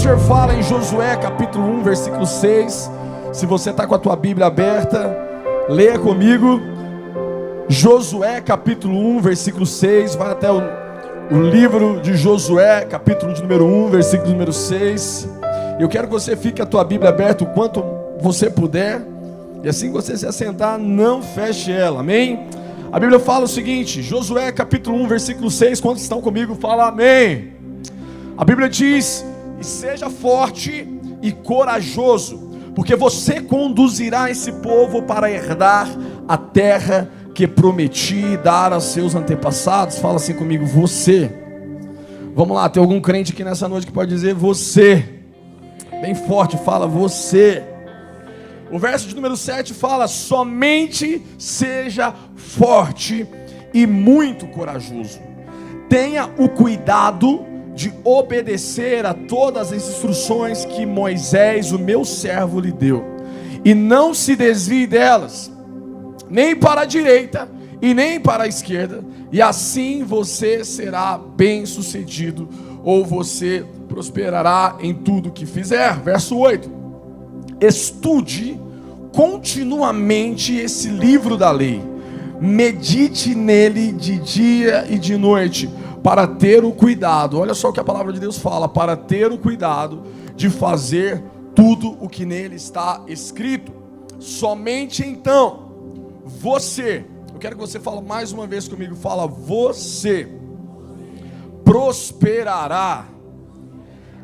Senhor fala em Josué capítulo 1, versículo 6. Se você está com a tua Bíblia aberta, leia comigo. Josué capítulo 1, versículo 6. Vai até o livro de Josué, capítulo de número 1, versículo número 6. Eu quero que você fique a tua Bíblia aberta o quanto você puder. E assim que você se assentar, não feche ela, amém? A Bíblia fala o seguinte, Josué capítulo 1, versículo 6. Quantos estão comigo? Fala amém. A Bíblia diz: e seja forte e corajoso, porque você conduzirá esse povo para herdar a terra que prometi dar a seus antepassados. Fala assim comigo, você. Vamos lá, tem algum crente aqui nessa noite que pode dizer você? Bem forte, fala você. O verso de número 7 fala: somente seja forte e muito corajoso. Tenha o cuidado de obedecer a todas as instruções que Moisés, o meu servo, lhe deu, e não se desvie delas, nem para a direita e nem para a esquerda, e assim você será bem sucedido, ou você prosperará em tudo que fizer. Verso 8: estude continuamente esse livro da lei, medite nele de dia e de noite, para ter o cuidado, olha só o que a palavra de Deus fala, para ter o cuidado de fazer tudo o que nele está escrito. Somente então você, eu quero que você fale mais uma vez comigo, fala, você prosperará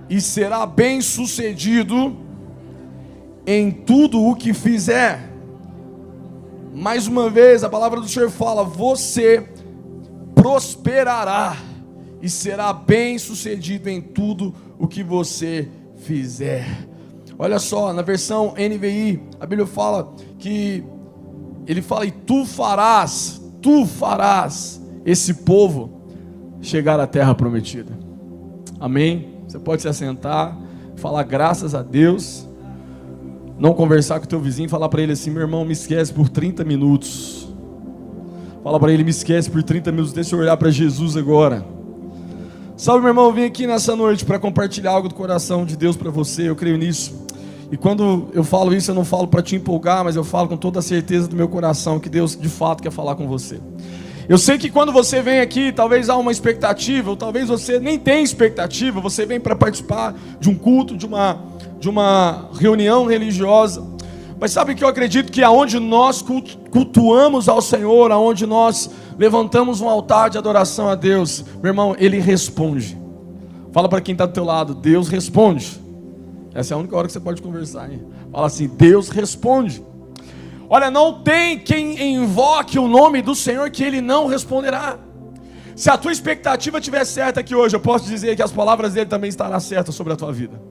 e será bem sucedido em tudo o que fizer. Mais uma vez a palavra do Senhor fala, você prosperará e será bem sucedido em tudo o que você fizer. Olha só, na versão NVI, a Bíblia fala que ele fala, e tu farás esse povo chegar à terra prometida. Amém? Você pode se assentar, falar graças a Deus, não conversar com o teu vizinho, falar para ele assim, meu irmão, me esquece por 30 minutos. Fala para ele, me esquece por 30 minutos, deixa eu olhar para Jesus agora. Salve, meu irmão, eu vim aqui nessa noite para compartilhar algo do coração de Deus para você, eu creio nisso. E quando eu falo isso, eu não falo para te empolgar, mas eu falo com toda a certeza do meu coração que Deus de fato quer falar com você. Eu sei que quando você vem aqui, talvez há uma expectativa, ou talvez você nem tenha expectativa, você vem para participar de um culto, de uma reunião religiosa. Mas sabe que eu acredito que aonde nós cultuamos ao Senhor, aonde nós levantamos um altar de adoração a Deus, meu irmão, Ele responde. Fala para quem está do teu lado, Deus responde. Essa é a única hora que você pode conversar, hein? Fala assim, Deus responde. Olha, não tem quem invoque o nome do Senhor que Ele não responderá. Se a tua expectativa estiver certa aqui hoje, eu posso dizer que as palavras dele também estarão certas sobre a tua vida.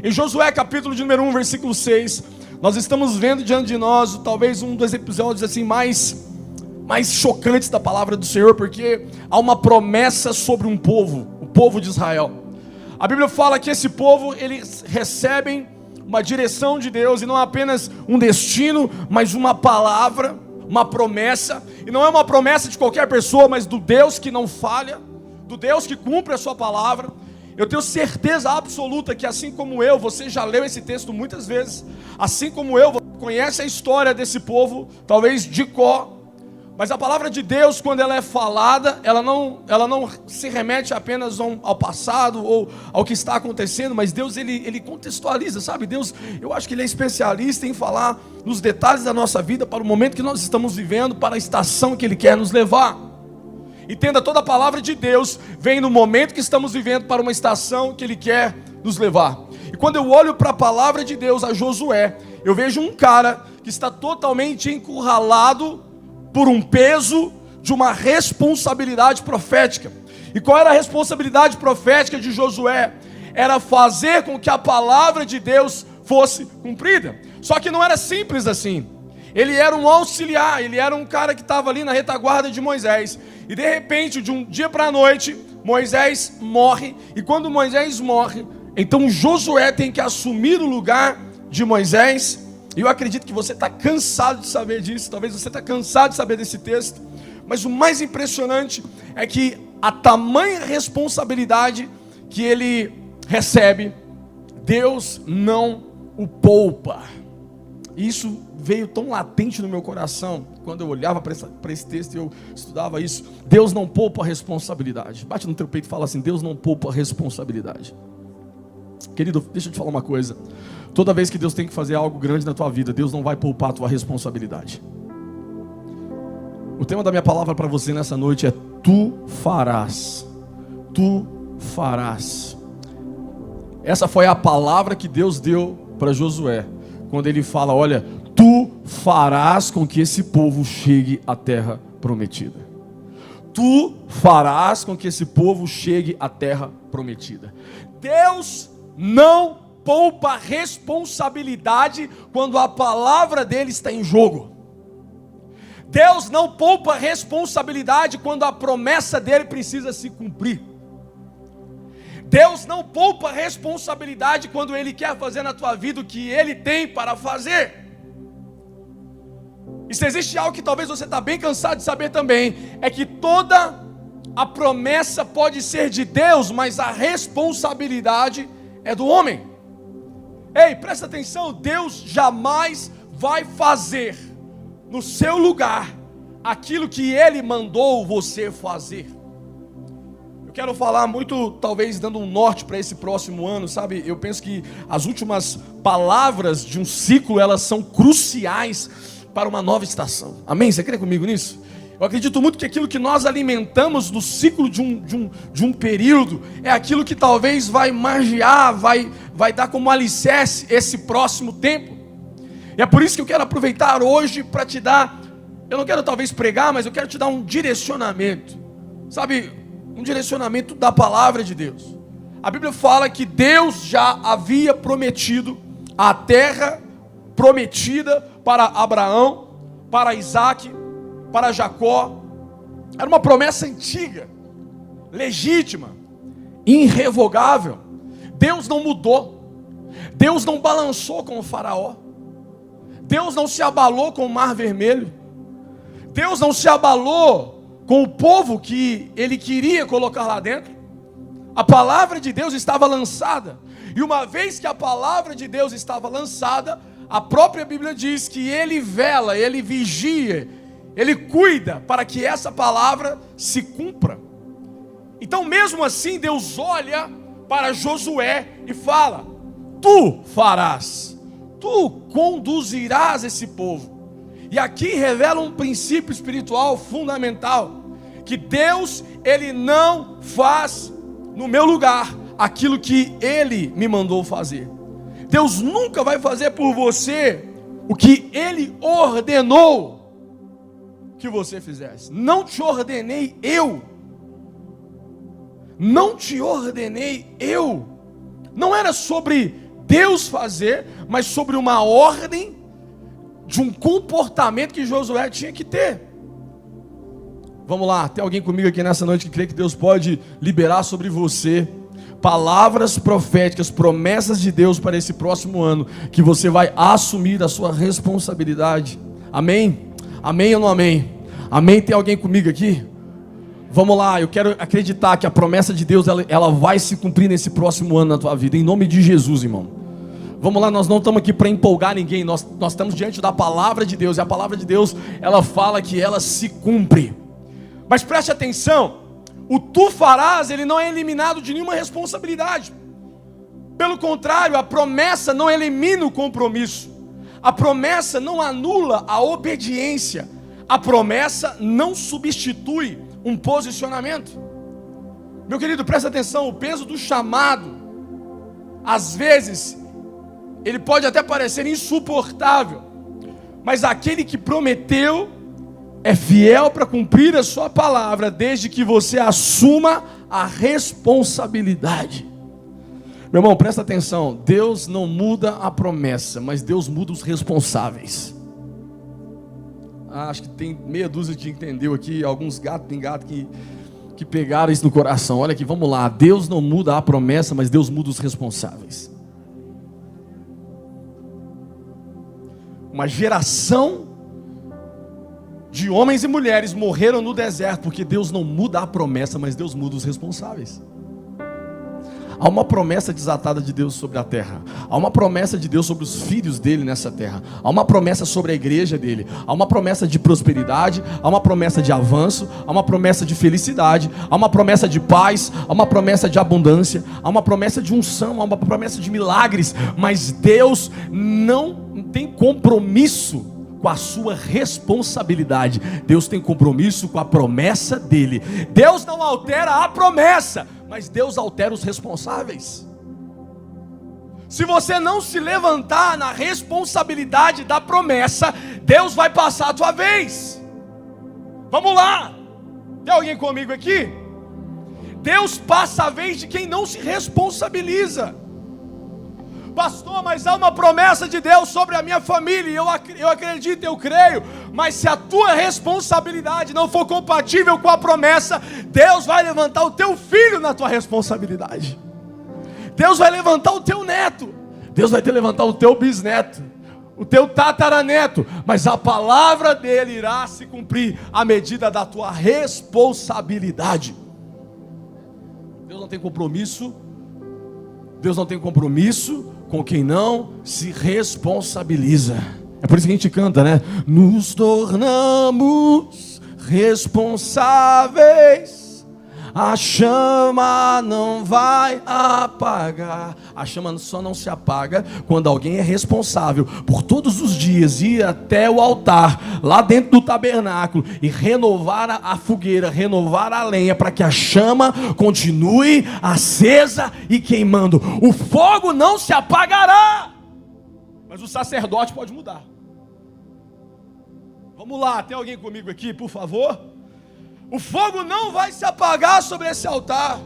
Em Josué capítulo de número 1, versículo 6, nós estamos vendo diante de nós, talvez um dos episódios assim mais chocantes da palavra do Senhor, porque há uma promessa sobre um povo, o povo de Israel. A Bíblia fala que esse povo, eles recebem uma direção de Deus, e não apenas um destino, mas uma palavra, uma promessa, e não é uma promessa de qualquer pessoa, mas do Deus que não falha, do Deus que cumpre a sua palavra. Eu tenho certeza absoluta que assim como eu, você já leu esse texto muitas vezes, assim como eu, você conhece a história desse povo, talvez de cor, mas a palavra de Deus, quando ela é falada, ela não se remete apenas ao passado ou ao que está acontecendo, mas Deus ele contextualiza, sabe? Deus, eu acho que Ele é especialista em falar nos detalhes da nossa vida, para o momento que nós estamos vivendo, para a estação que Ele quer nos levar. Entenda, toda a palavra de Deus vem no momento que estamos vivendo para uma estação que Ele quer nos levar. E quando eu olho para a palavra de Deus, a Josué, eu vejo um cara que está totalmente encurralado por um peso de uma responsabilidade profética. E qual era a responsabilidade profética de Josué? Era fazer com que a palavra de Deus fosse cumprida. Só que não era simples assim. Ele era um auxiliar, ele era um cara que estava ali na retaguarda de Moisés. E de repente, de um dia para a noite, Moisés morre. E quando Moisés morre, então Josué tem que assumir o lugar de Moisés. E eu acredito que você está cansado de saber disso. Talvez você está cansado de saber desse texto. Mas o mais impressionante é que a tamanha responsabilidade que ele recebe, Deus não o poupa. Isso veio tão latente no meu coração, quando eu olhava para esse texto e eu estudava isso. Deus não poupa a responsabilidade. Bate no teu peito e fala assim: Deus não poupa a responsabilidade. Querido, deixa eu te falar uma coisa. Toda vez que Deus tem que fazer algo grande na tua vida, Deus não vai poupar a tua responsabilidade. O tema da minha palavra para você nessa noite é: tu farás. Tu farás. Essa foi a palavra que Deus deu para Josué, quando ele fala: olha, tu farás com que esse povo chegue à terra prometida. Tu farás com que esse povo chegue à terra prometida. Deus não poupa responsabilidade quando a palavra dele está em jogo. Deus não poupa responsabilidade quando a promessa dele precisa se cumprir. Deus não poupa responsabilidade quando Ele quer fazer na tua vida o que Ele tem para fazer. E se existe algo que talvez você está bem cansado de saber também, é que toda a promessa pode ser de Deus, mas a responsabilidade é do homem. Ei, presta atenção, Deus jamais vai fazer no seu lugar aquilo que Ele mandou você fazer. Quero falar muito, talvez dando um norte para esse próximo ano, sabe? Eu penso que as últimas palavras de um ciclo, elas são cruciais para uma nova estação. Amém? Você crê comigo nisso? Eu acredito muito que aquilo que nós alimentamos no ciclo de um período é aquilo que talvez vai margear, vai dar como alicerce esse próximo tempo. E é por isso que eu quero aproveitar hoje para te dar, eu não quero talvez pregar, mas eu quero te dar um direcionamento, sabe? Um direcionamento da palavra de Deus. A Bíblia fala que Deus já havia prometido a terra prometida para Abraão, para Isaac, para Jacó. Era uma promessa antiga, legítima, irrevogável. Deus não mudou. Deus não balançou com o faraó. Deus não se abalou com o mar vermelho. Deus não se abalou com o povo que Ele queria colocar lá dentro. A palavra de Deus estava lançada. E uma vez que a palavra de Deus estava lançada, a própria Bíblia diz que Ele vela, Ele vigia, Ele cuida para que essa palavra se cumpra. Então mesmo assim Deus olha para Josué e fala: tu farás, tu conduzirás esse povo. E aqui revela um princípio espiritual fundamental, que Deus, Ele não faz no meu lugar aquilo que Ele me mandou fazer. Deus nunca vai fazer por você o que Ele ordenou que você fizesse. Não te ordenei eu. Não te ordenei eu. Não era sobre Deus fazer, mas sobre uma ordem de um comportamento que Josué tinha que ter. Vamos lá, tem alguém comigo aqui nessa noite que crê que Deus pode liberar sobre você palavras proféticas, promessas de Deus para esse próximo ano, que você vai assumir a sua responsabilidade? Amém? Amém ou não amém? Amém? Tem alguém comigo aqui? Vamos lá, eu quero acreditar que a promessa de Deus ela vai se cumprir nesse próximo ano na tua vida, em nome de Jesus, irmão. Vamos lá, nós não estamos aqui para empolgar ninguém, nós estamos diante da palavra de Deus, e a palavra de Deus, ela fala que ela se cumpre. Mas preste atenção, o tu farás, ele não é eliminado de nenhuma responsabilidade. Pelo contrário, a promessa não elimina o compromisso, a promessa não anula a obediência, a promessa não substitui um posicionamento. Meu querido, presta atenção, o peso do chamado, às vezes, ele pode até parecer insuportável, mas aquele que prometeu é fiel para cumprir a sua palavra, desde que você assuma a responsabilidade. Meu irmão, presta atenção, Deus não muda a promessa, mas Deus muda os responsáveis. Acho que tem meia dúzia que entendeu aqui, alguns gatos que pegaram isso no coração. Olha aqui, vamos lá, Deus não muda a promessa, mas Deus muda os responsáveis. Uma geração de homens e mulheres morreram no deserto, porque Deus não muda a promessa, mas Deus muda os responsáveis. Há uma promessa desatada de Deus sobre a terra. Há uma promessa de Deus sobre os filhos dele nessa terra. Há uma promessa sobre a igreja dele. Há uma promessa de prosperidade. Há uma promessa de avanço. Há uma promessa de felicidade. Há uma promessa de paz. Há uma promessa de abundância. Há uma promessa de unção. Há uma promessa de milagres. Mas Deus não tem compromisso com a sua responsabilidade. Deus tem compromisso com a promessa dele. Deus não altera a promessa, mas Deus altera os responsáveis. Se você não se levantar na responsabilidade da promessa, Deus vai passar a tua vez. Vamos lá, tem alguém comigo aqui? Deus passa a vez de quem não se responsabiliza. Pastor, mas há uma promessa de Deus sobre a minha família, eu acredito, eu creio, mas se a tua responsabilidade não for compatível com a promessa, Deus vai levantar o teu filho na tua responsabilidade. Deus vai levantar o teu neto, Deus vai te levantar o teu bisneto, o teu tataraneto, mas a palavra dele irá se cumprir à medida da tua responsabilidade. Deus não tem compromisso, Deus não tem compromisso com quem não se responsabiliza. É por isso que a gente canta, né? Nos tornamos responsáveis. A chama não vai apagar. A chama só não se apaga quando alguém é responsável por todos os dias ir até o altar, lá dentro do tabernáculo, e renovar a fogueira, renovar a lenha, para que a chama continue acesa e queimando. O fogo não se apagará, mas o sacerdote pode mudar. Vamos lá, tem alguém comigo aqui, por favor? O fogo não vai se apagar sobre esse altar,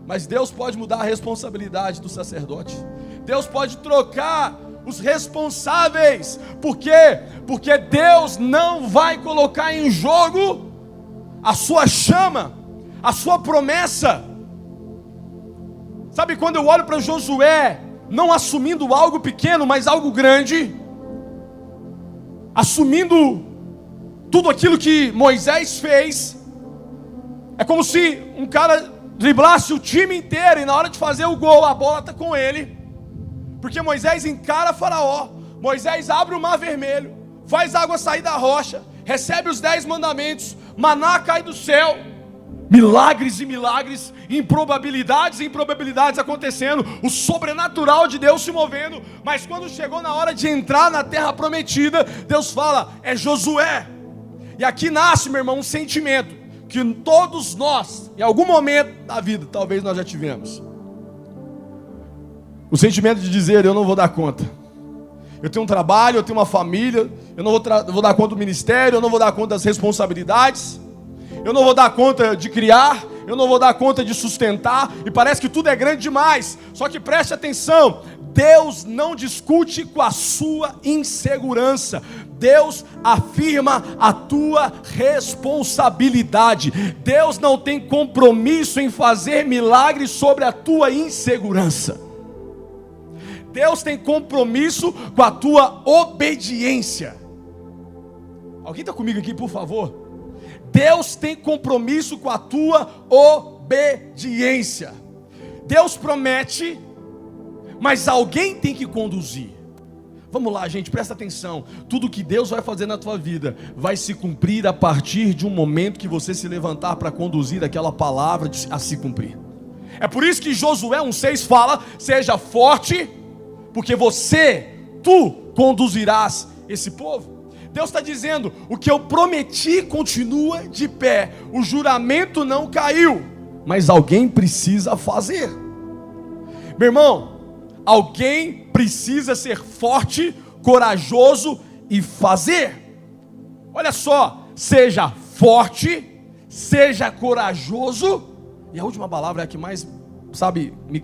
mas Deus pode mudar a responsabilidade do sacerdote. Deus pode trocar os responsáveis. Por quê? Porque Deus não vai colocar em jogo a sua chama, a sua promessa. Sabe quando eu olho para Josué, não assumindo algo pequeno, mas algo grande, assumindo tudo aquilo que Moisés fez, é como se um cara driblasse o time inteiro e na hora de fazer o gol, a bola está com ele, porque Moisés encara Faraó, Moisés abre o mar vermelho, faz água sair da rocha, recebe os 10 mandamentos, maná cai do céu, milagres e milagres, improbabilidades e improbabilidades acontecendo, o sobrenatural de Deus se movendo. Mas quando chegou na hora de entrar na terra prometida, Deus fala, é Josué. E aqui nasce, meu irmão, um sentimento que todos nós, em algum momento da vida, talvez nós já tivemos. O sentimento de dizer, eu não vou dar conta. Eu tenho um trabalho, eu tenho uma família, eu não vou dar conta do ministério, eu não vou dar conta das responsabilidades, eu não vou dar conta de criar, eu não vou dar conta de sustentar, e parece que tudo é grande demais. Só que preste atenção, Deus não discute com a sua insegurança, Deus afirma a tua responsabilidade. Deus não tem compromisso em fazer milagres sobre a tua insegurança. Deus tem compromisso com a tua obediência. Alguém está comigo aqui, por favor? Deus tem compromisso com a tua obediência. Deus promete, mas alguém tem que conduzir. Vamos lá, gente, presta atenção. Tudo que Deus vai fazer na tua vida vai se cumprir a partir de um momento que você se levantar para conduzir aquela palavra a se cumprir. É por isso que Josué 1,6 fala, seja forte, porque tu conduzirás esse povo. Deus está dizendo, o que eu prometi continua de pé, o juramento não caiu, mas alguém precisa fazer. Meu irmão, alguém precisa ser forte, corajoso e fazer. Olha só, seja forte, seja corajoso, e a última palavra é a que mais, me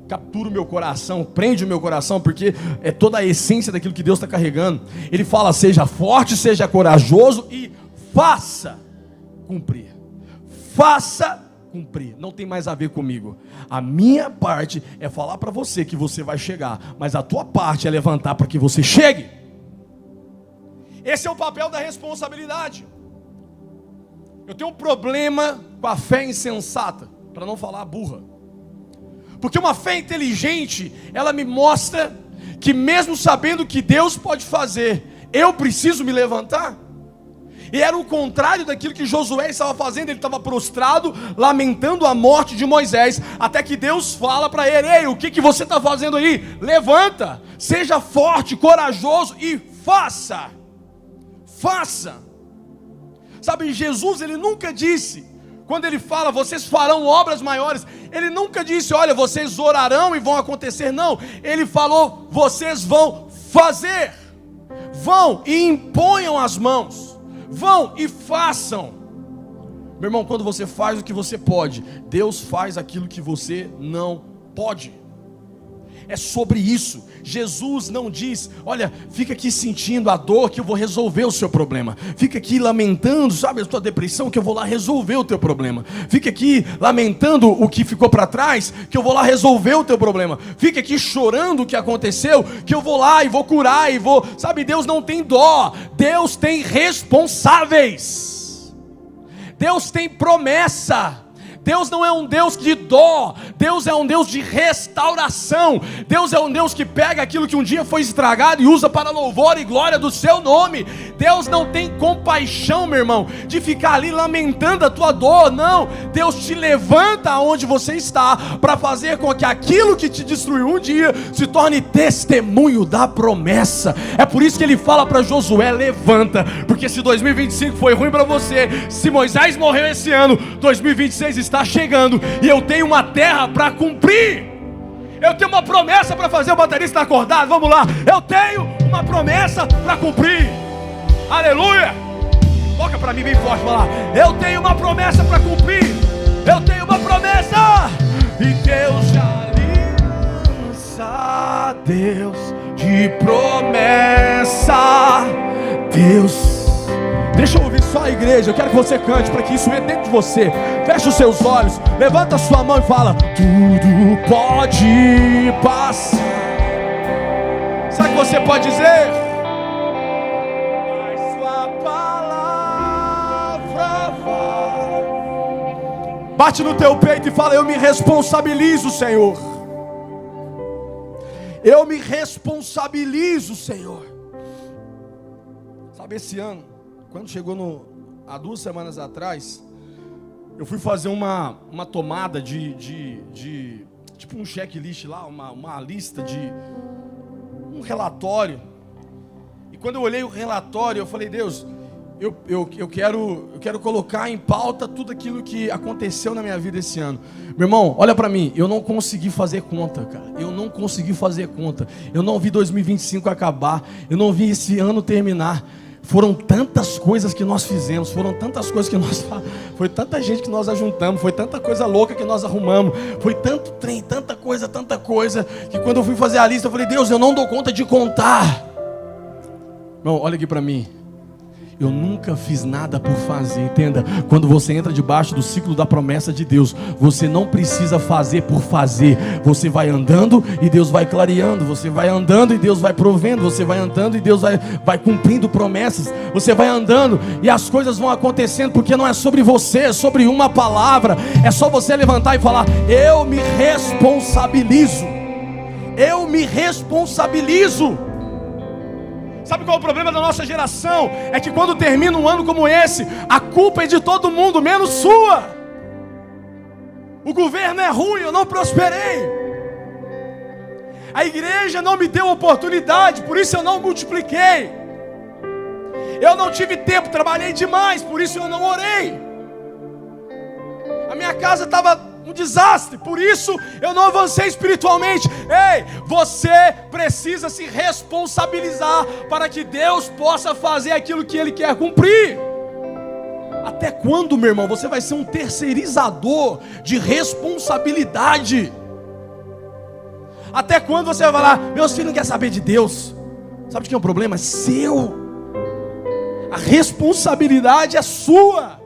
captura o meu coração, prende o meu coração, porque é toda a essência daquilo que Deus está carregando. Ele fala, seja forte, seja corajoso e faça cumprir. Faça cumprir, não tem mais a ver comigo. A minha parte é falar para você que você vai chegar, mas a tua parte é levantar para que você chegue. Esse é o papel da responsabilidade. Eu tenho um problema com a fé insensata, para não falar burra. Porque uma fé inteligente, ela me mostra que mesmo sabendo que Deus pode fazer, eu preciso me levantar. E era o contrário daquilo que Josué estava fazendo. Ele estava prostrado, lamentando a morte de Moisés, até que Deus fala para ele: ei, o que você está fazendo aí? Levanta, seja forte, corajoso e faça. Sabe, Jesus, ele nunca disse, quando ele fala, vocês farão obras maiores, ele nunca disse, olha, vocês orarão e vão acontecer. Não, ele falou, vocês vão fazer. Vão e imponham as mãos. Vão e façam. Meu irmão, quando você faz o que você pode, Deus faz aquilo que você não pode. É sobre isso. Jesus não diz, olha, fica aqui sentindo a dor que eu vou resolver o seu problema. Fica aqui lamentando, sabe, a tua depressão, que eu vou lá resolver o teu problema. Fica aqui lamentando o que ficou para trás, que eu vou lá resolver o teu problema. Fica aqui chorando o que aconteceu, que eu vou lá e vou curar e vou... Sabe, Deus não tem dó. Deus tem responsáveis. Deus tem promessa. Deus não é um Deus de dó, Deus é um Deus de restauração. Deus é um Deus que pega aquilo que um dia foi estragado e usa para louvor e glória do seu nome. Deus não tem compaixão, meu irmão, de ficar ali lamentando a tua dor. Não, Deus te levanta aonde você está, para fazer com que aquilo que te destruiu um dia se torne testemunho da promessa. É por isso que ele fala para Josué, levanta, porque se 2025 foi ruim para você, se Moisés morreu esse ano, 2026 está chegando, e eu tenho uma terra para cumprir. Eu tenho uma promessa para fazer. O baterista está acordado, vamos lá. Eu tenho uma promessa para cumprir. Aleluia. Toca para mim bem forte, vai lá. Eu tenho uma promessa para cumprir. Eu tenho uma promessa. E Deus de aliança, Deus de promessa, Deus. Deixa eu ouvir só a igreja. Eu quero que você cante, para que isso entre dentro de você. Feche os seus olhos, levanta a sua mão e fala: tudo pode passar. Sabe o que você pode dizer? Mas sua palavra vai. Bate no teu peito e fala: eu me responsabilizo, Senhor. Eu me responsabilizo, Senhor. Sabe, esse ano, quando chegou há 2 semanas atrás, eu fui fazer uma tomada de tipo um checklist lá, uma lista de um relatório. E quando eu olhei o relatório, eu falei: Deus, eu quero colocar em pauta tudo aquilo que aconteceu na minha vida esse ano. Meu irmão, olha para mim, eu não consegui fazer conta, cara. Eu não consegui fazer conta. Eu não vi 2025 acabar. Eu não vi esse ano terminar. Foram tantas coisas que nós fizemos, foram tantas coisas que nós... Foi tanta gente que nós ajuntamos, foi tanta coisa louca que nós arrumamos, foi tanto trem, tanta coisa, que quando eu fui fazer a lista, eu falei: Deus, eu não dou conta de contar. Não, olha aqui para mim. Eu nunca fiz nada por fazer, entenda. Quando você entra debaixo do ciclo da promessa de Deus, você não precisa fazer por fazer. Você vai andando e Deus vai clareando. Você vai andando e Deus vai provendo. Você vai andando e Deus vai cumprindo promessas. Você vai andando e as coisas vão acontecendo, porque não é sobre você, é sobre uma palavra. É só você levantar e falar: eu me responsabilizo. Eu me responsabilizo. Sabe qual é o problema da nossa geração? É que quando termina um ano como esse, a culpa é de todo mundo, menos sua. O governo é ruim, eu não prosperei. A igreja não me deu oportunidade, por isso eu não multipliquei. Eu não tive tempo, trabalhei demais, por isso eu não orei. A minha casa estava um desastre, por isso eu não avancei espiritualmente. Ei, você precisa se responsabilizar para que Deus possa fazer aquilo que Ele quer cumprir. Até quando, meu irmão, você vai ser um terceirizador de responsabilidade? Até quando você vai falar: meus filhos não querem saber de Deus? Sabe de que é um problema? É seu. A responsabilidade é sua.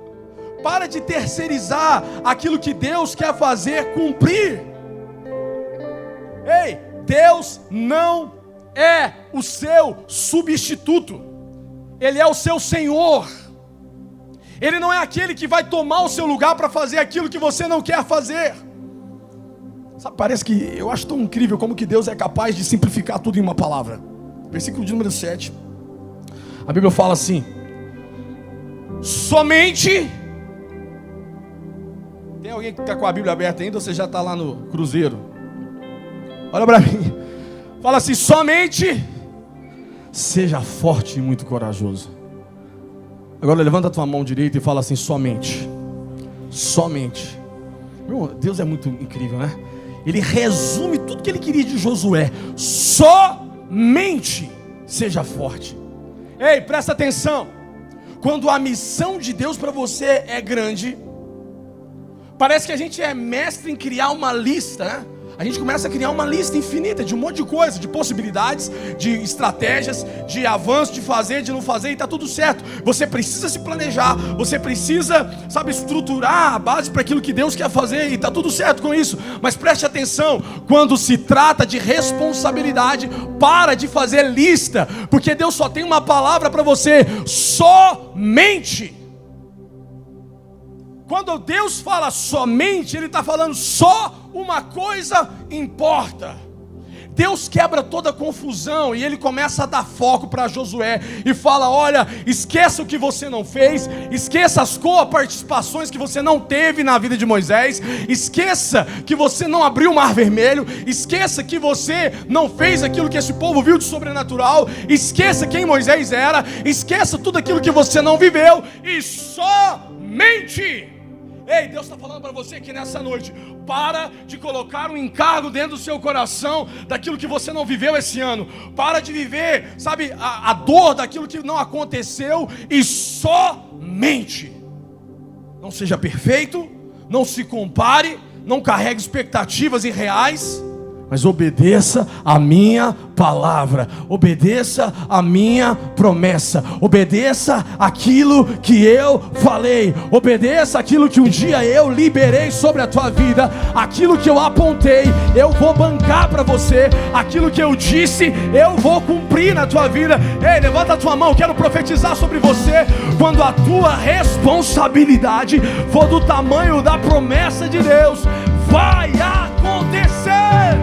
Para de terceirizar aquilo que Deus quer fazer cumprir. Ei, Deus não é o seu substituto. Ele é o seu Senhor. Ele não é aquele que vai tomar o seu lugar para fazer aquilo que você não quer fazer. Sabe, parece que eu acho tão incrível como que Deus é capaz de simplificar tudo em uma palavra. Versículo de número 7. A Bíblia fala assim: somente. Tem alguém que está com a Bíblia aberta ainda ou você já está lá no cruzeiro? Olha para mim. Fala assim: somente seja forte e muito corajoso. Agora levanta a tua mão direita e fala assim: somente. Somente. Meu, Deus é muito incrível, né? Ele resume tudo que ele queria de Josué. Somente seja forte. Ei, presta atenção. Quando a missão de Deus para você é grande, parece que a gente é mestre em criar uma lista, né? A gente começa a criar uma lista infinita de um monte de coisa, de possibilidades, de estratégias, de avanço, de fazer, de não fazer, e está tudo certo. Você precisa se planejar, você precisa, sabe, estruturar a base para aquilo que Deus quer fazer, e está tudo certo com isso. Mas preste atenção, quando se trata de responsabilidade, para de fazer lista, porque Deus só tem uma palavra para você: somente. Quando Deus fala somente, Ele está falando só uma coisa importa. Deus quebra toda a confusão e Ele começa a dar foco para Josué e fala: olha, esqueça o que você não fez, esqueça as coparticipações que você não teve na vida de Moisés, esqueça que você não abriu o mar vermelho, esqueça que você não fez aquilo que esse povo viu de sobrenatural, esqueça quem Moisés era, esqueça tudo aquilo que você não viveu e somente. Ei, Deus está falando para você aqui nessa noite: para de colocar um encargo dentro do seu coração daquilo que você não viveu esse ano. Para de viver, sabe, a dor daquilo que não aconteceu e somente. Não seja perfeito, não se compare, não carregue expectativas irreais, mas obedeça a minha palavra, obedeça a minha promessa, obedeça aquilo que eu falei, obedeça aquilo que um dia eu liberei sobre a tua vida, aquilo que eu apontei, eu vou bancar para você, aquilo que eu disse, eu vou cumprir na tua vida. Ei, levanta a tua mão, quero profetizar sobre você. Quando a tua responsabilidade for do tamanho da promessa de Deus, vai acontecer.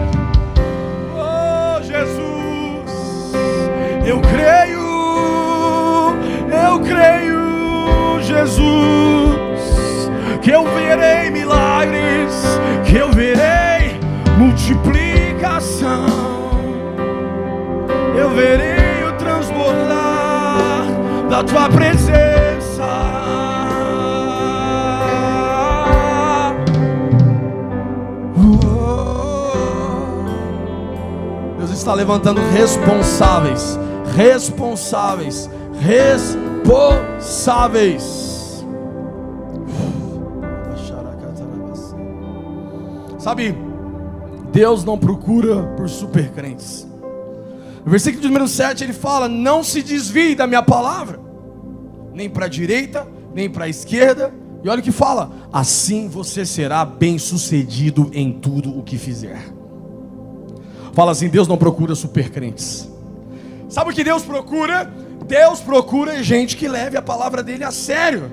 Jesus, eu creio, Jesus, que eu verei milagres, que eu verei multiplicação, eu verei o transbordar da tua presença. Está levantando responsáveis. Sabe, Deus não procura por super crentes. No versículo de número 7 ele fala: não se desvie da minha palavra, nem para a direita, nem para a esquerda. E olha o que fala: assim você será bem sucedido em tudo o que fizer. Fala assim: Deus não procura super crentes. Sabe o que Deus procura? Deus procura gente que leve a palavra dele a sério.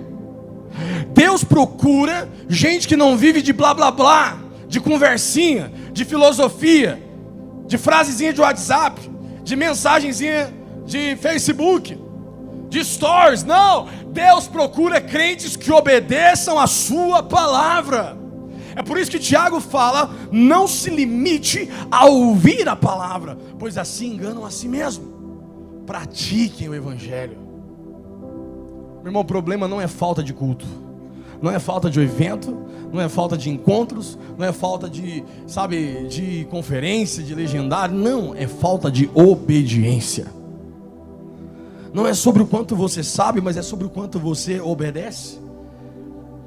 Deus procura gente que não vive de blá blá blá, de conversinha, de filosofia, de frasezinha de WhatsApp, de mensagenzinha de Facebook, de stories. Não, Deus procura crentes que obedeçam a sua palavra. É por isso que Tiago fala: não se limite a ouvir a palavra, pois assim enganam a si mesmo. Pratiquem o evangelho. Meu irmão, o problema não é falta de culto, não é falta de evento, não é falta de encontros, não é falta de, sabe, de conferência, de legendário. Não, é falta de obediência. Não é sobre o quanto você sabe, mas é sobre o quanto você obedece.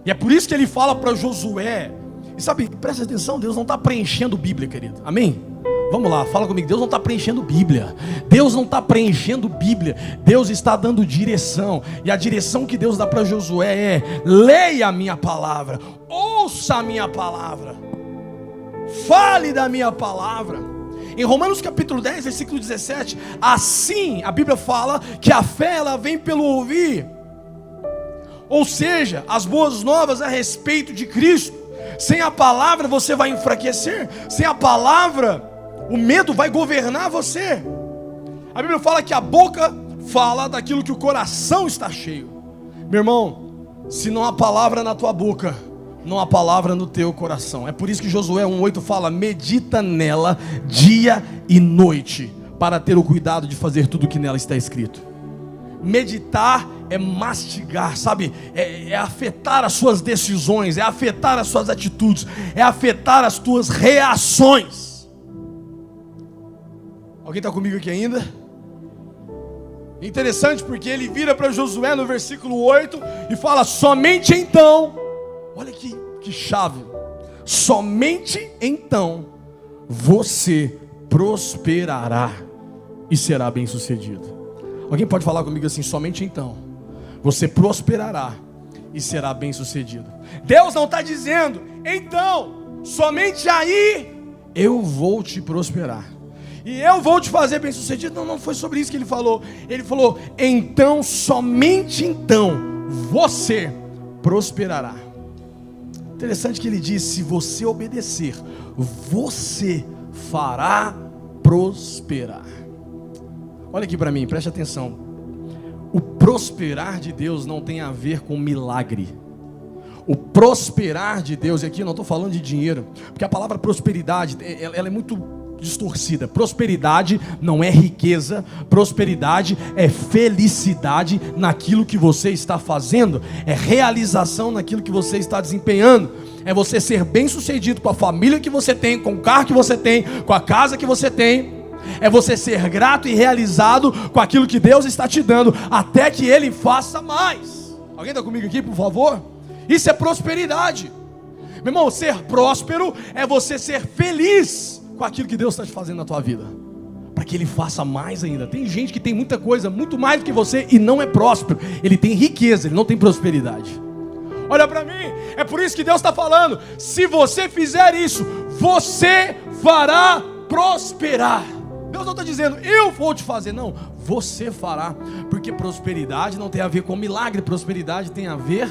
E é por isso que ele fala para Josué. E sabe, presta atenção, Deus não está preenchendo Bíblia, querido. Amém? Vamos lá, fala comigo. Deus não está preenchendo Bíblia. Deus não está preenchendo Bíblia. Deus está dando direção. E a direção que Deus dá para Josué é: leia a minha palavra, ouça a minha palavra, fale da minha palavra. Em Romanos capítulo 10, versículo 17, assim a Bíblia fala que a fé ela vem pelo ouvir. Ou seja, as boas novas a respeito de Cristo Sem a palavra você vai enfraquecer. Sem a palavra, o medo vai governar você. A Bíblia fala que a boca fala daquilo que o coração está cheio. Meu irmão, se não há palavra na tua boca, não há palavra no teu coração. É por isso que Josué 1:8 fala: medita nela dia e noite, para ter o cuidado de fazer tudo o que nela está escrito. Meditar é mastigar, sabe? É afetar as suas decisões, é afetar as suas atitudes, é afetar as tuas reações. Alguém está comigo aqui ainda? Interessante, porque ele vira para Josué no versículo 8 e fala: somente então, olha que chave, somente então você prosperará e será bem sucedido. Alguém pode falar comigo assim: somente então você prosperará e será bem sucedido. Deus não está dizendo: então, somente aí eu vou te prosperar e eu vou te fazer bem sucedido. Não, não foi sobre isso que ele falou. Ele falou: então, somente então você prosperará. Interessante que ele diz: se você obedecer, você fará prosperar. Olha aqui para mim, preste atenção. O prosperar de Deus não tem a ver com milagre. O prosperar de Deus, e aqui eu não estou falando de dinheiro, porque a palavra prosperidade, ela é muito distorcida. Prosperidade não é riqueza, prosperidade é felicidade naquilo que você está fazendo, é realização naquilo que você está desempenhando, é você ser bem sucedido com a família que você tem, com o carro que você tem, com a casa que você tem, é você ser grato e realizado com aquilo que Deus está te dando, até que Ele faça mais. Alguém está comigo aqui, por favor? Isso é prosperidade. Meu irmão, ser próspero é você ser feliz com aquilo que Deus está te fazendo na tua vida, para que Ele faça mais ainda. Tem gente que tem muita coisa, muito mais do que você, e não é próspero. Ele tem riqueza, ele não tem prosperidade. Olha para mim, é por isso que Deus está falando: se você fizer isso, você fará prosperar. Deus não está dizendo: eu vou te fazer, não, você fará. Porque prosperidade não tem a ver com milagre, prosperidade tem a ver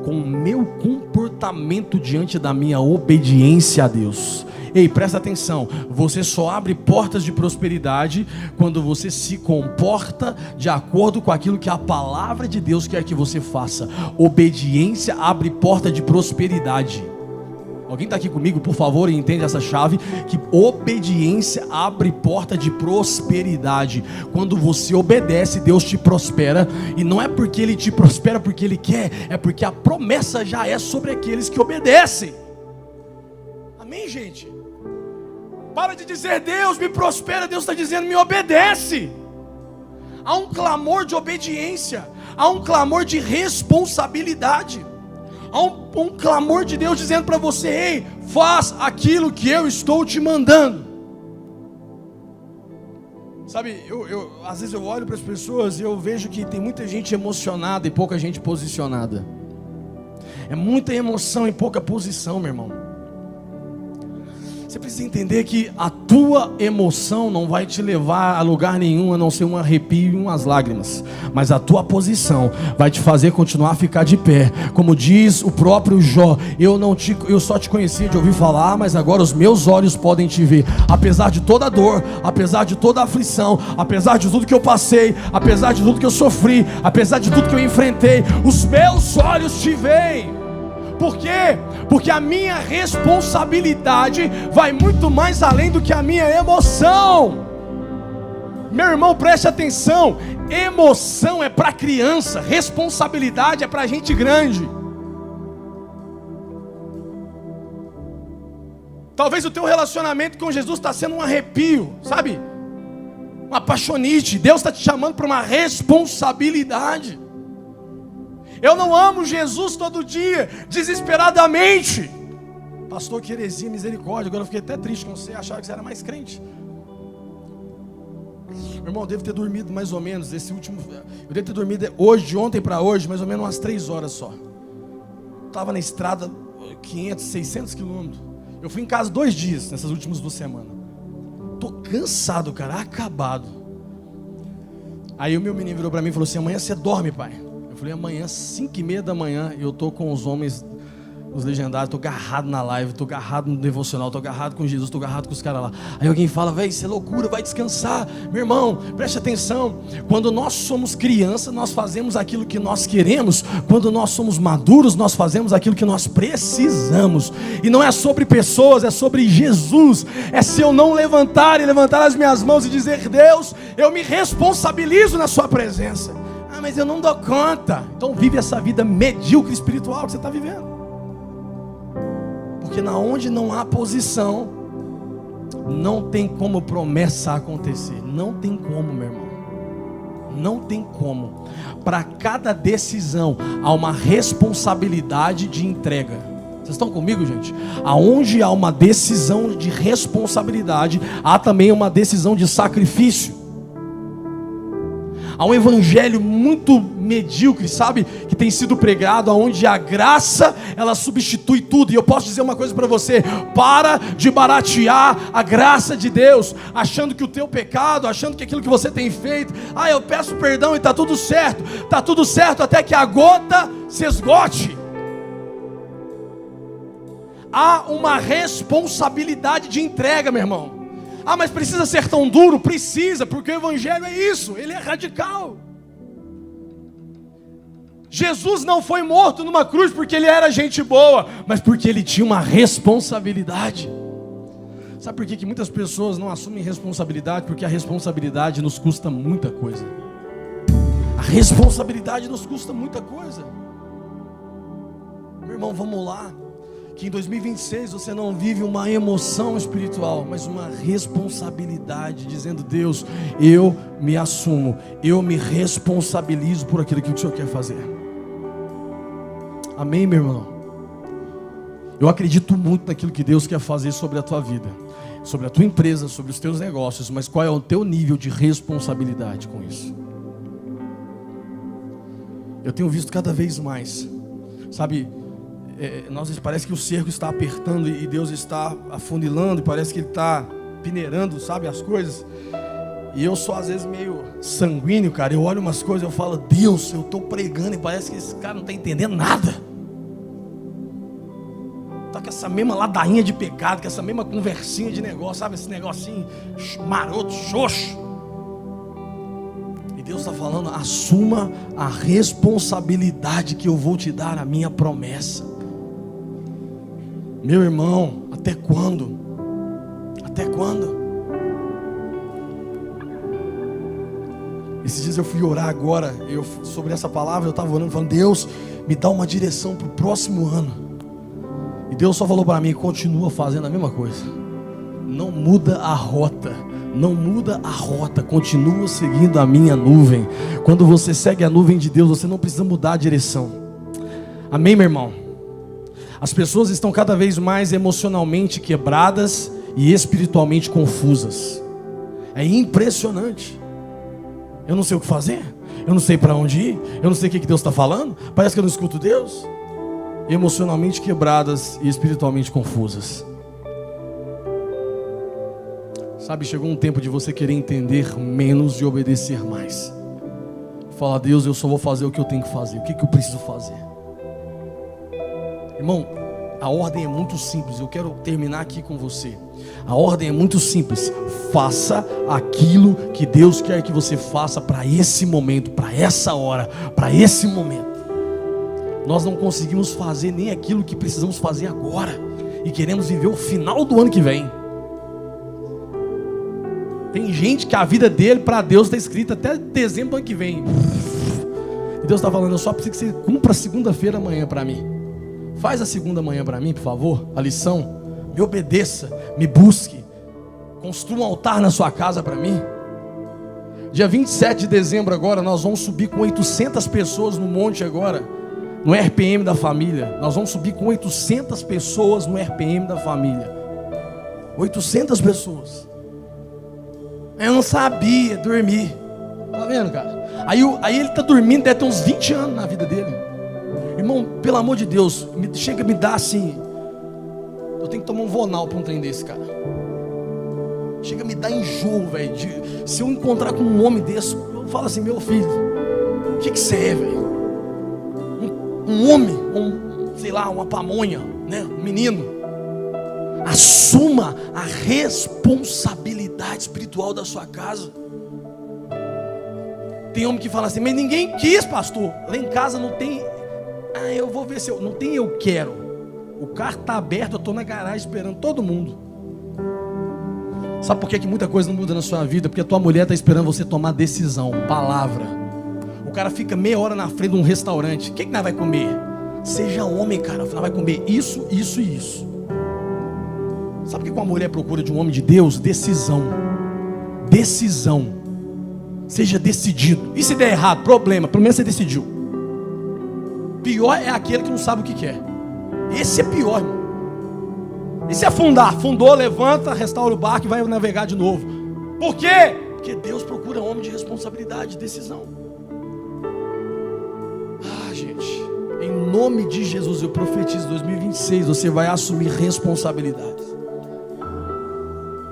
com o meu comportamento diante da minha obediência a Deus. Ei, presta atenção, você só abre portas de prosperidade quando você se comporta de acordo com aquilo que a palavra de Deus quer que você faça. Obediência abre porta de prosperidade. Alguém está aqui comigo, por favor, e entende essa chave? Que obediência abre porta de prosperidade. Quando você obedece, Deus te prospera. E não é porque Ele te prospera porque Ele quer, é porque a promessa já é sobre aqueles que obedecem. Amém, gente? Para de dizer: Deus me prospera. Deus está dizendo: me obedece. Há um clamor de obediência, há um clamor de responsabilidade. Há um clamor de Deus dizendo para você: ei, faz aquilo que eu estou te mandando. Sabe, às vezes eu olho para as pessoas e eu vejo que tem muita gente emocionada e pouca gente posicionada. É muita emoção e pouca posição, meu irmão. Você precisa entender que a tua emoção não vai te levar a lugar nenhum, a não ser um arrepio e umas lágrimas. Mas a tua posição vai te fazer continuar a ficar de pé. Como diz o próprio Jó: eu só te conhecia de ouvir falar, mas agora os meus olhos podem te ver. Apesar de toda a dor, apesar de toda a aflição, apesar de tudo que eu passei, apesar de tudo que eu sofri, apesar de tudo que eu enfrentei, os meus olhos te veem. Por quê? Porque a minha responsabilidade vai muito mais além do que a minha emoção. Meu irmão, preste atenção. Emoção é para criança, responsabilidade é para gente grande. Talvez o teu relacionamento com Jesus está sendo um arrepio, sabe? Uma apaixonite. Deus está te chamando para uma responsabilidade. Eu não amo Jesus todo dia, desesperadamente. Pastor, que heresia, misericórdia. Agora eu fiquei até triste com você, achava que você era mais crente. Meu irmão, eu devo ter dormido mais ou menos eu devo ter dormido hoje, de ontem para hoje, mais ou menos umas 3 horas só. Estava na estrada 500, 600 quilômetros. Eu fui em casa 2 dias, nessas últimas 2 semanas. Tô cansado, cara, acabado. Aí o meu menino virou para mim e falou assim: amanhã você dorme, pai? Eu falei: amanhã, 5h30 da manhã, eu estou com os homens os legendários, tô agarrado na live, tô agarrado no devocional, tô agarrado com Jesus, tô agarrado com os caras lá. Aí alguém fala, velho, isso é loucura, vai descansar. Meu irmão, preste atenção. Quando nós somos crianças, nós fazemos aquilo que nós queremos. Quando nós somos maduros, nós fazemos aquilo que nós precisamos. E não é sobre pessoas, é sobre Jesus. É se eu não levantar as minhas mãos e dizer, Deus, eu me responsabilizo na sua presença. Ah, mas eu não dou conta. Então vive essa vida medíocre espiritual que você está vivendo. Porque na onde não há posição, não tem como promessa acontecer. Não tem como, meu irmão. Não tem como. Para cada decisão há uma responsabilidade de entrega. Vocês estão comigo, gente? Aonde há uma decisão de responsabilidade, há também uma decisão de sacrifício. Há um evangelho muito medíocre, sabe? Que tem sido pregado, onde a graça, ela substitui tudo. E eu posso dizer uma coisa para você: para de baratear a graça de Deus, achando que o teu pecado, achando que aquilo que você tem feito, eu peço perdão e está tudo certo até que a gota se esgote. Há uma responsabilidade de entrega, meu irmão. Mas precisa ser tão duro? Precisa, porque o evangelho é isso, ele é radical. Jesus não foi morto numa cruz porque ele era gente boa, mas porque ele tinha uma responsabilidade. Sabe por que muitas pessoas não assumem responsabilidade? Porque a responsabilidade nos custa muita coisa. A responsabilidade nos custa muita coisa. Meu irmão, vamos lá. Que em 2026 você não vive uma emoção espiritual, mas uma responsabilidade, dizendo: Deus, eu me assumo, eu me responsabilizo por aquilo que o Senhor quer fazer. Amém, meu irmão? Eu acredito muito naquilo que Deus quer fazer sobre a tua vida, sobre a tua empresa, sobre os teus negócios, mas qual é o teu nível de responsabilidade com isso? Eu tenho visto cada vez mais, sabe, parece que o cerco está apertando e Deus está afunilando, e parece que Ele está peneirando, sabe, as coisas. E eu sou às vezes meio sanguíneo, cara. Eu olho umas coisas e eu falo: Deus, eu estou pregando e parece que esse cara não está entendendo nada. Está com essa mesma ladainha de pecado, com essa mesma conversinha de negócio, sabe, esse negocinho maroto, xoxo. E Deus está falando: assuma a responsabilidade que eu vou te dar, a minha promessa. Meu irmão, até quando? Até quando? Esses dias eu fui orar agora, sobre essa palavra eu estava orando, falando: Deus, me dá uma direção para o próximo ano. E Deus só falou para mim: continua fazendo a mesma coisa. Não muda a rota. Não muda a rota, continua seguindo a minha nuvem. Quando você segue a nuvem de Deus, você não precisa mudar a direção. Amém, meu irmão? As pessoas estão cada vez mais emocionalmente quebradas e espiritualmente confusas. É impressionante. Eu não sei o que fazer, eu não sei para onde ir, eu não sei o que Deus está falando, parece que eu não escuto Deus. Emocionalmente quebradas e espiritualmente confusas. Sabe, chegou um tempo de você querer entender menos e obedecer mais. Fala: Deus, eu só vou fazer o que eu tenho que fazer. O que eu preciso fazer? Irmão, a ordem é muito simples. Eu quero terminar aqui com você. A ordem é muito simples. Faça aquilo que Deus quer que você faça para esse momento, para essa hora, para esse momento. Nós não conseguimos fazer nem aquilo que precisamos fazer agora, e queremos viver o final do ano que vem. Tem gente que a vida dele para Deus está escrita até dezembro do ano que vem. E Deus está falando: eu só preciso que você cumpra a segunda-feira amanhã para mim. Faz a segunda manhã para mim, por favor, a lição. Me obedeça, me busque. Construa um altar na sua casa para mim. Dia 27 de dezembro agora, nós vamos subir com 800 pessoas no monte agora, no RPM da família. Nós vamos subir com 800 pessoas no RPM da família. 800 pessoas. Eu não sabia dormir. Tá vendo, cara? Aí ele tá dormindo, deve ter uns 20 anos na vida dele. Irmão, pelo amor de Deus, chega a me dar assim. Eu tenho que tomar um Vonal para um trem desse, cara. Chega a me dar enjoo, velho. Se eu encontrar com um homem desse, eu falo assim: meu filho, o que você é, velho? Um homem, sei lá, uma pamonha, né? Um menino. Assuma a responsabilidade espiritual da sua casa. Tem homem que fala assim, mas ninguém quis, pastor. Lá em casa não tem. Eu vou ver se eu. Não tem, eu quero. O carro está aberto, eu estou na garagem esperando todo mundo. Sabe por que muita coisa não muda na sua vida? Porque a tua mulher está esperando você tomar decisão, palavra. O cara fica meia hora na frente de um restaurante. O que nós vai comer? Seja homem, cara. Nós vai comer isso, isso e isso. Sabe o que uma mulher procura de um homem de Deus? Decisão. Decisão. Seja decidido. E se der errado? Problema. Pelo menos você decidiu. Pior é aquele que não sabe o que quer. Esse é pior, irmão. E se afundar? Afundou, levanta, restaura o barco e vai navegar de novo. Por quê? Porque Deus procura homem de responsabilidade, de decisão. Gente, em nome de Jesus eu profetizo 2026, você vai assumir responsabilidades.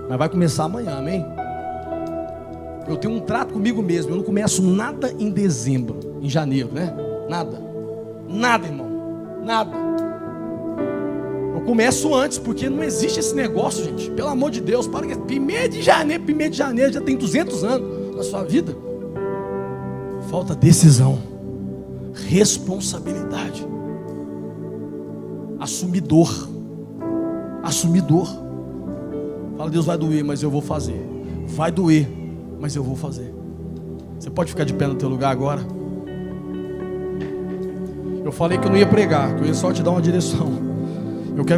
Mas vai começar amanhã, amém? Eu tenho um trato comigo mesmo. Eu não começo nada em dezembro, em janeiro, né? Nada, irmão. Nada. Eu começo antes, porque não existe esse negócio, gente. Pelo amor de Deus, para que 1º de janeiro já tem 200 anos na sua vida. Falta decisão, responsabilidade, assumidor. Fala, Deus, vai doer, mas eu vou fazer. Vai doer, mas eu vou fazer. Você pode ficar de pé no teu lugar agora? Eu falei que eu não ia pregar, que eu ia só te dar uma direção. Eu quero